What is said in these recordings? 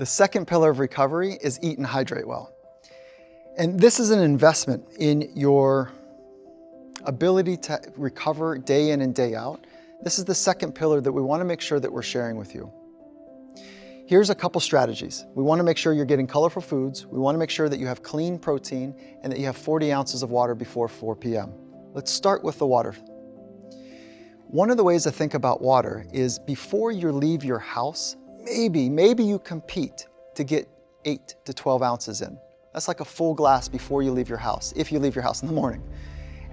The second pillar of recovery is eat and hydrate well. And this is an investment in your ability to recover day in and day out. This is the second pillar that we want to make sure that we're sharing with you. Here's a couple strategies. We want to make sure you're getting colorful foods. We want to make sure that you have clean protein and that you have 40 ounces of water before 4 p.m. Let's start with the water. One of the ways to think about water is before you leave your house, maybe you compete to get 8 to 12 ounces in. That's like a full glass before you leave your house, if you leave your house in the morning.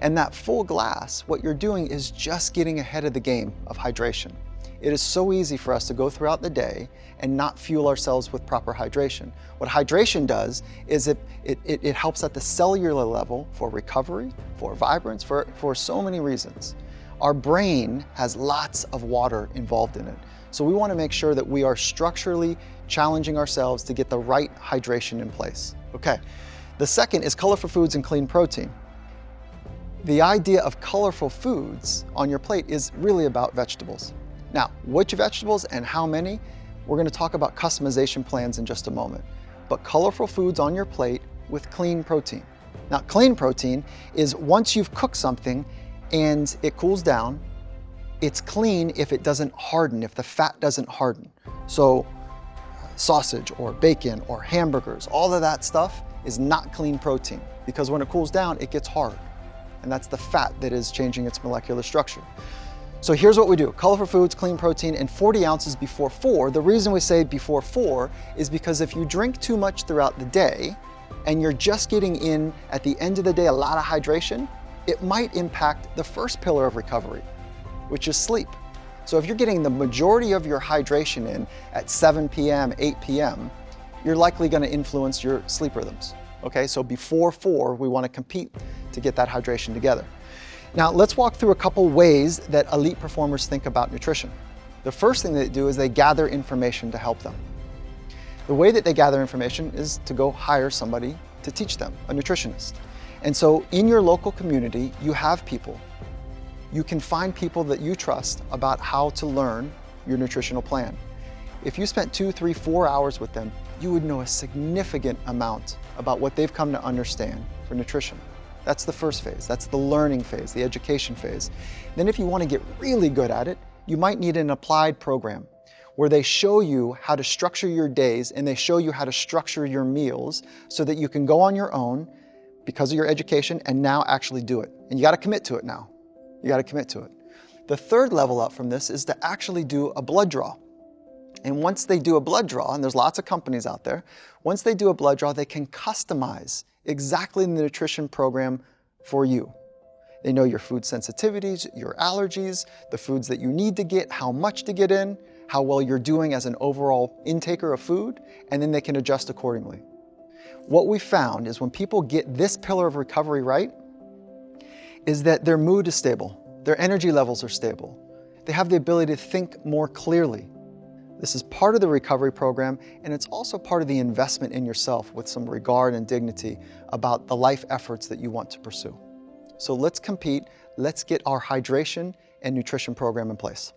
And that full glass, what you're doing is just getting ahead of the game of hydration. It is so easy for us to go throughout the day and not fuel ourselves with proper hydration. What hydration does is it helps at the cellular level for recovery, for vibrance, for so many reasons. Our brain has lots of water involved in it. So we want to make sure that we are structurally challenging ourselves to get the right hydration in place. Okay, the second is colorful foods and clean protein. The idea of colorful foods on your plate is really about vegetables. Now, which vegetables and how many, we're going to talk about customization plans in just a moment. But colorful foods on your plate with clean protein. Now, clean protein is once you've cooked something and it cools down, it's clean if it doesn't harden, if the fat doesn't harden. So sausage or bacon or hamburgers, all of that stuff is not clean protein because when it cools down, it gets hard. And that's the fat that is changing its molecular structure. So here's what we do. Colorful foods, clean protein, and 40 ounces before 4. The reason we say before 4 is because if you drink too much throughout the day and you're just getting in at the end of the day a lot of hydration, it might impact the first pillar of recovery, which is sleep. So if you're getting the majority of your hydration in at 7 p.m., 8 p.m., you're likely going to influence your sleep rhythms. Okay, so before 4, we want to compete to get that hydration together. Now, let's walk through a couple ways that elite performers think about nutrition. The first thing they do is they gather information to help them. The way that they gather information is to go hire somebody to teach them, a nutritionist. And so in your local community, you have people. You can find people that you trust about how to learn your nutritional plan. If you spent 2, 3, 4 hours with them, you would know a significant amount about what they've come to understand for nutrition. That's the first phase. That's the learning phase, the education phase. Then if you want to get really good at it, you might need an applied program where they show you how to structure your days and they show you how to structure your meals so that you can go on your own because of your education and now actually do it. And you got to commit to it now. You got to commit to it. The third level up from this is to actually do a blood draw. And once they do a blood draw, and there's lots of companies out there, once they do a blood draw, they can customize exactly the nutrition program for you. They know your food sensitivities, your allergies, the foods that you need to get, how much to get in, how well you're doing as an overall intaker of food, and then they can adjust accordingly. What we found is when people get this pillar of recovery right, is that their mood is stable, their energy levels are stable, they have the ability to think more clearly. This is part of the recovery program, and it's also part of the investment in yourself with some regard and dignity about the life efforts that you want to pursue. So let's compete, let's get our hydration and nutrition program in place.